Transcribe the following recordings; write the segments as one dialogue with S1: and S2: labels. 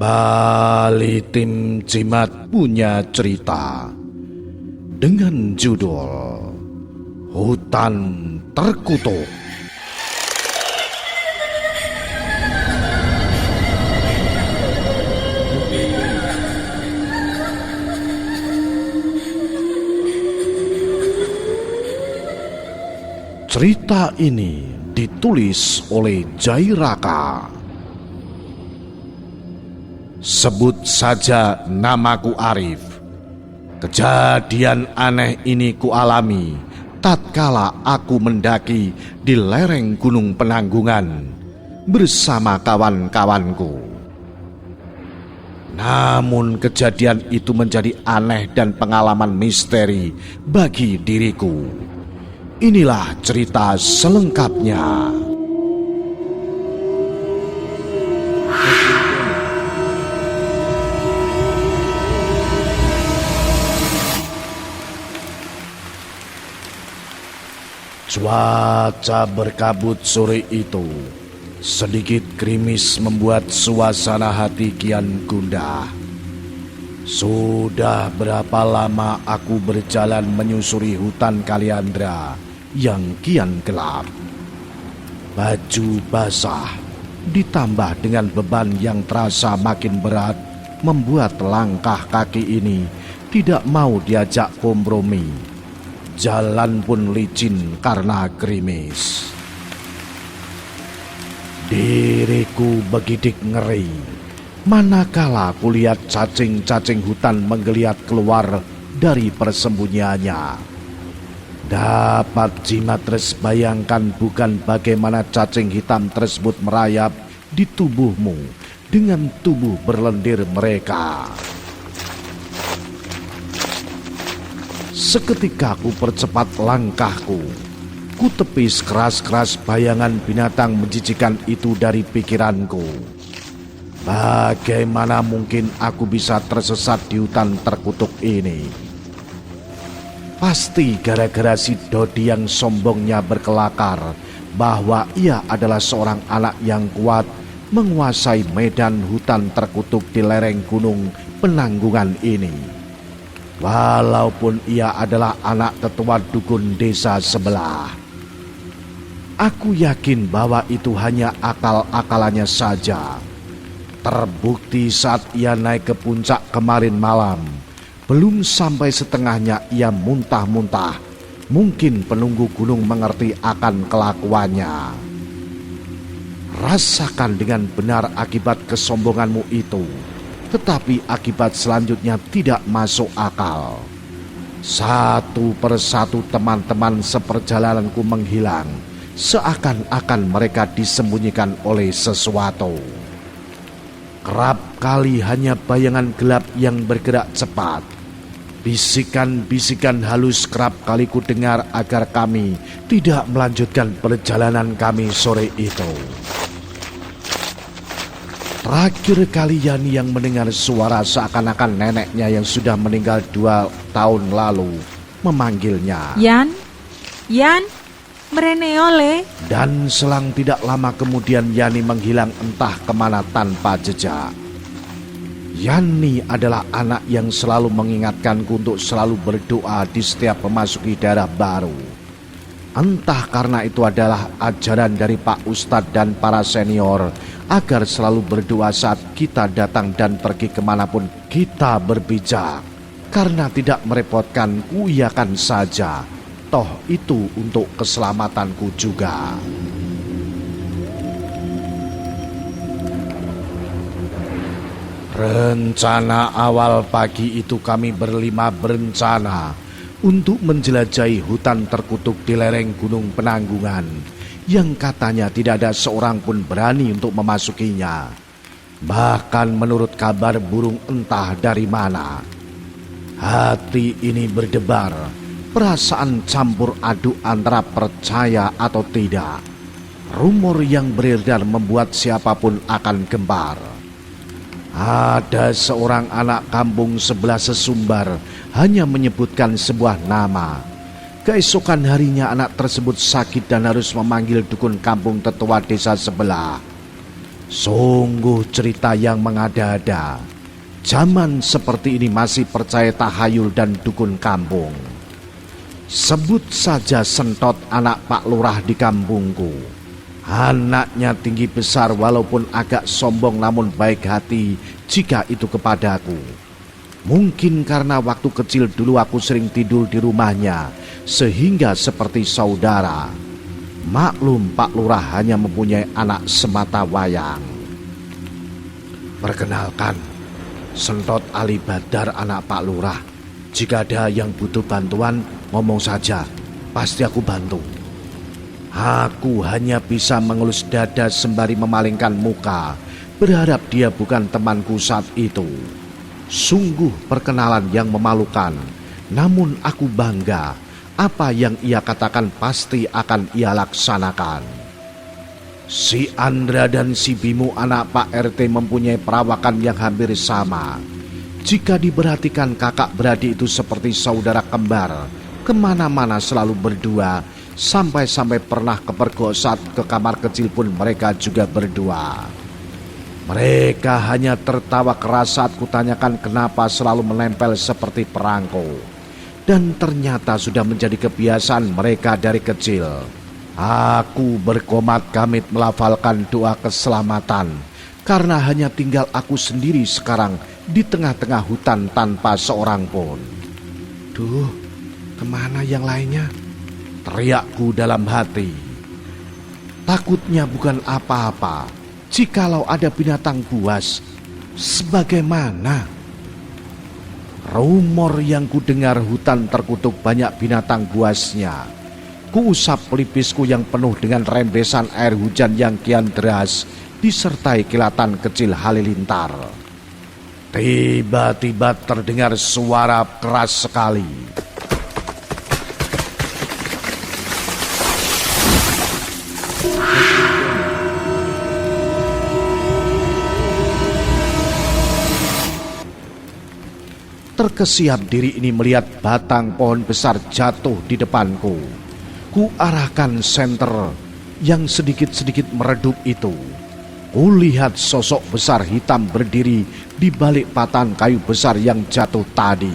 S1: Kembali tim Jimat punya cerita dengan judul Hutan Terkutuk. Cerita ini ditulis oleh Jairaka. Sebut saja namaku Arif. Kejadian aneh ini kualami tatkala aku mendaki di lereng Gunung Penanggungan bersama kawan-kawanku. Namun kejadian itu menjadi aneh dan pengalaman misteri bagi diriku. Inilah cerita selengkapnya. Cuaca berkabut sore itu. Sedikit gerimis membuat suasana hati kian gundah. Sudah berapa lama aku berjalan menyusuri hutan Kaliandra yang kian gelap. Baju basah ditambah dengan beban yang terasa makin berat membuat langkah kaki ini tidak mau diajak kompromi. Jalan pun licin karena gerimis. Diriku begidik ngeri manakala kulihat cacing-cacing hutan menggeliat keluar dari persembunyiannya. Dapat Jimat terus bayangkan bukan bagaimana cacing hitam tersebut merayap di tubuhmu dengan tubuh berlendir mereka. Seketika ku percepat langkahku. Ku tepis keras-keras bayangan binatang menjijikan itu dari pikiranku. Bagaimana mungkin aku bisa tersesat di hutan terkutuk ini? Pasti gara-gara si Dodi yang sombongnya berkelakar bahwa ia adalah seorang anak yang kuat menguasai medan hutan terkutuk di lereng Gunung Penanggungan ini. Walaupun ia adalah anak tetua dukun desa sebelah. Aku yakin bahwa itu hanya akal-akalannya saja. Terbukti saat ia naik ke puncak kemarin malam, belum sampai setengahnya ia muntah-muntah. Mungkin penunggu gunung mengerti akan kelakuannya. Rasakan dengan benar akibat kesombonganmu itu. Tetapi akibat selanjutnya tidak masuk akal. Satu persatu teman-teman seperjalananku menghilang, seakan-akan mereka disembunyikan oleh sesuatu. Kerap kali hanya bayangan gelap yang bergerak cepat. Bisikan-bisikan halus kerap kali ku dengar agar kami tidak melanjutkan perjalanan kami sore itu. Terakhir kali Yani yang mendengar suara seakan-akan neneknya yang sudah meninggal 2 tahun lalu memanggilnya.
S2: Yan, mereneole.
S1: Dan selang tidak lama kemudian Yani menghilang entah kemana tanpa jejak. Yani adalah anak yang selalu mengingatkanku untuk selalu berdoa di setiap memasuki daerah baru. Entah karena itu adalah ajaran dari Pak Ustadz dan para senior agar selalu berdoa saat kita datang dan pergi kemanapun kita berpijak. Karena tidak merepotkan, kuiyakan saja. Toh itu untuk keselamatanku juga. Rencana awal pagi itu kami berlima berencana untuk menjelajahi hutan terkutuk di lereng Gunung Penanggungan yang katanya tidak ada seorang pun berani untuk memasukinya. Bahkan menurut kabar burung entah dari mana. Hati ini berdebar, perasaan campur aduk antara percaya atau tidak. Rumor yang beredar membuat siapapun akan gempar. Ada seorang anak kampung sebelah sesumbar hanya menyebutkan sebuah nama. Keesokan harinya anak tersebut sakit dan harus memanggil dukun kampung tetua desa sebelah. Sungguh cerita yang mengada-ada. Zaman seperti ini masih percaya tahayul dan dukun kampung. Sebut saja Sentot, anak Pak Lurah di kampungku. Anaknya tinggi besar walaupun agak sombong, namun baik hati jika itu kepadaku. Mungkin karena waktu kecil dulu aku sering tidur di rumahnya sehingga seperti saudara. Maklum Pak Lurah hanya mempunyai anak semata wayang. Perkenalkan, Sentot Ali Badar, anak Pak Lurah. Jika ada yang butuh bantuan, ngomong saja, pasti aku bantu. Aku hanya bisa mengelus dada sembari memalingkan muka, berharap dia bukan temanku saat itu. Sungguh perkenalan yang memalukan, namun aku bangga. Apa yang ia katakan pasti akan ia laksanakan. Si Andra dan si Bimu, anak Pak RT, mempunyai perawakan yang hampir sama. Jika diperhatikan, kakak beradik itu seperti saudara kembar. Kemana-mana selalu berdua, sampai-sampai pernah kepergok saat ke kamar kecil pun mereka juga berdua. Mereka hanya tertawa keras saat kutanyakan kenapa selalu menempel seperti perangko. Dan ternyata sudah menjadi kebiasaan mereka dari kecil. Aku berkomat-kamit melafalkan doa keselamatan, karena hanya tinggal aku sendiri sekarang di tengah-tengah hutan tanpa seorang pun. Duh, kemana yang lainnya? Teriakku dalam hati. Takutnya bukan apa-apa. Jikalau ada binatang buas, sebagaimana? Rumor yang kudengar hutan terkutuk banyak binatang buasnya. Kuusap pelipisku yang penuh dengan rembesan air hujan yang kian deras, disertai kilatan kecil halilintar. Tiba-tiba terdengar suara keras sekali. Terkesiap diri ini melihat batang pohon besar jatuh di depanku. Ku arahkan senter yang sedikit-sedikit meredup itu. Kulihat sosok besar hitam berdiri di balik batang kayu besar yang jatuh tadi.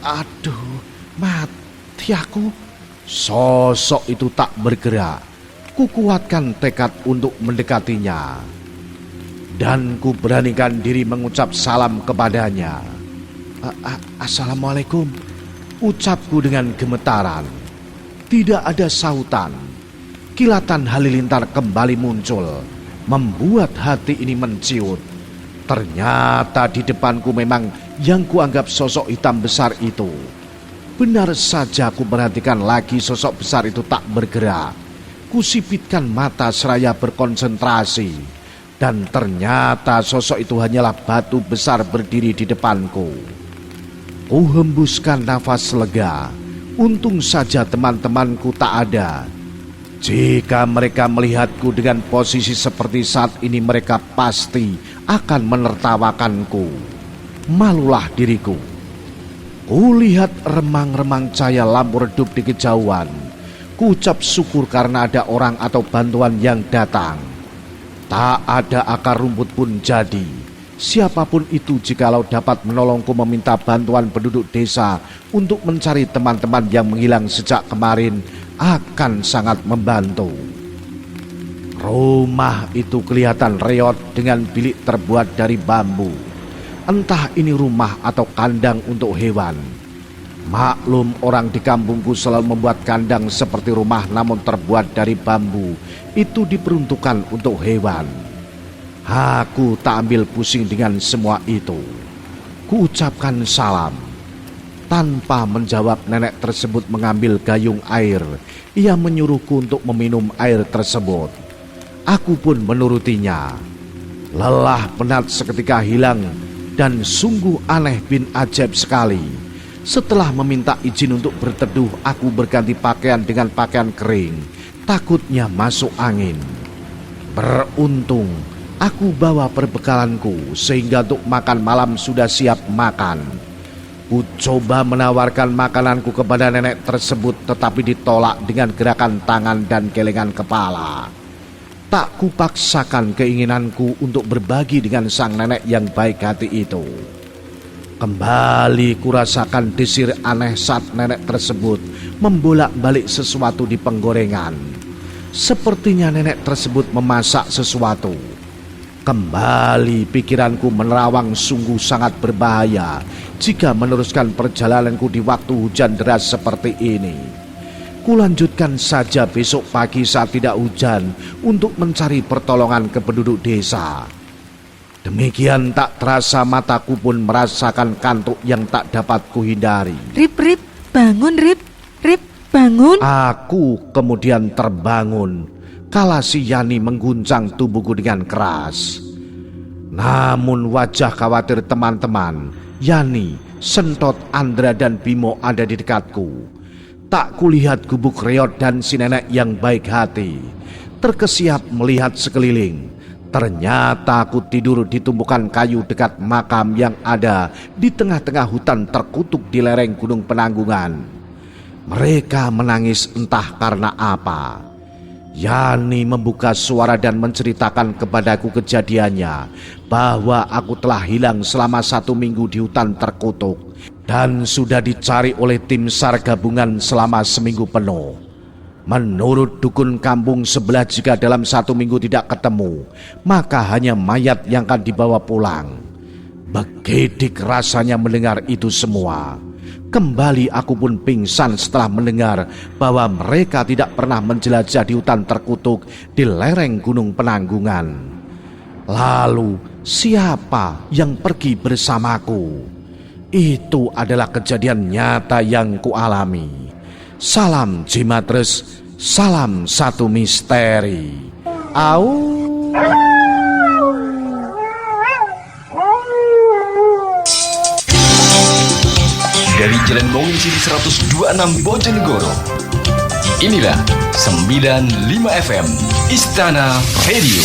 S1: Aduh, mati aku. Sosok itu tak bergerak. Ku kuatkan tekad untuk mendekatinya. Dan ku beranikan diri mengucap salam kepadanya. Assalamualaikum, ucapku dengan gemetaran. Tidak ada sautan. Kilatan halilintar kembali muncul, membuat hati ini menciut. Ternyata di depanku memang yang kuanggap sosok hitam besar itu. Benar saja, ku perhatikan lagi sosok besar itu tak bergerak. Kusipitkan mata seraya berkonsentrasi. Dan ternyata sosok itu hanyalah batu besar berdiri di depanku. Ku hembuskan nafas lega. Untung saja teman-temanku tak ada. Jika mereka melihatku dengan posisi seperti saat ini, mereka pasti akan menertawakanku. Malulah diriku. Kulihat remang-remang cahaya lampu redup di kejauhan. Kuucap syukur karena ada orang atau bantuan yang datang. Tak ada akar rumput pun jadi. Siapapun itu, jikalau dapat menolongku meminta bantuan penduduk desa untuk mencari teman-teman yang menghilang sejak kemarin, akan sangat membantu. Rumah itu kelihatan reot dengan bilik terbuat dari bambu. Entah ini rumah atau kandang untuk hewan. Maklum, orang di kampungku selalu membuat kandang seperti rumah namun terbuat dari bambu. Itu diperuntukkan untuk hewan. Aku tak ambil pusing dengan semua itu. Kuucapkan salam. Tanpa menjawab, nenek tersebut mengambil gayung air. Ia menyuruhku untuk meminum air tersebut. Aku pun menurutinya. Lelah penat seketika hilang. Dan sungguh aneh bin ajaib sekali. Setelah meminta izin untuk berteduh, aku berganti pakaian dengan pakaian kering. Takutnya masuk angin. Beruntung aku bawa perbekalanku sehingga untuk makan malam sudah siap makan. Ku coba menawarkan makananku kepada nenek tersebut, tetapi ditolak dengan gerakan tangan dan gelengan kepala. Tak kupaksakan keinginanku untuk berbagi dengan sang nenek yang baik hati itu. Kembali kurasakan desir aneh saat nenek tersebut membolak-balik sesuatu di penggorengan. Sepertinya nenek tersebut memasak sesuatu. Kembali pikiranku menerawang, sungguh sangat berbahaya jika meneruskan perjalananku di waktu hujan deras seperti ini. Kulanjutkan saja besok pagi saat tidak hujan untuk mencari pertolongan ke penduduk desa. Demikian tak terasa mataku pun merasakan kantuk yang tak dapat kuhindari.
S2: Rip, bangun Rip, bangun.
S1: Aku kemudian terbangun kala si Yani mengguncang tubuhku dengan keras. Namun wajah khawatir teman-teman, Yani, Sentot, Andra dan Bimo ada di dekatku. Tak kulihat gubuk reot dan si nenek yang baik hati. Terkesiap melihat sekeliling. Ternyata aku tidur di tumpukan kayu dekat makam yang ada di tengah-tengah hutan terkutuk di lereng Gunung Penanggungan. Mereka menangis entah karena apa. Yani membuka suara dan menceritakan kepadaku kejadiannya, bahwa aku telah hilang selama 1 minggu di hutan terkutuk dan sudah dicari oleh tim SAR gabungan selama seminggu penuh. Menurut dukun kampung sebelah, jika dalam 1 minggu tidak ketemu, maka hanya mayat yang akan dibawa pulang. Begidik rasanya mendengar itu semua. Kembali aku pun pingsan setelah mendengar bahwa mereka tidak pernah menjelajah di hutan terkutuk di lereng Gunung Penanggungan. Lalu siapa yang pergi bersamaku? Itu adalah kejadian nyata yang kualami. Salam Jimatres, salam satu misteri. Au.
S3: Dari Jalan Mongisi 126 Bojonegoro, inilah 95 FM Istana Radio.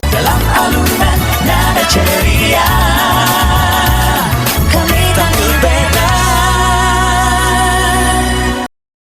S4: Dalam alunan nada ceria.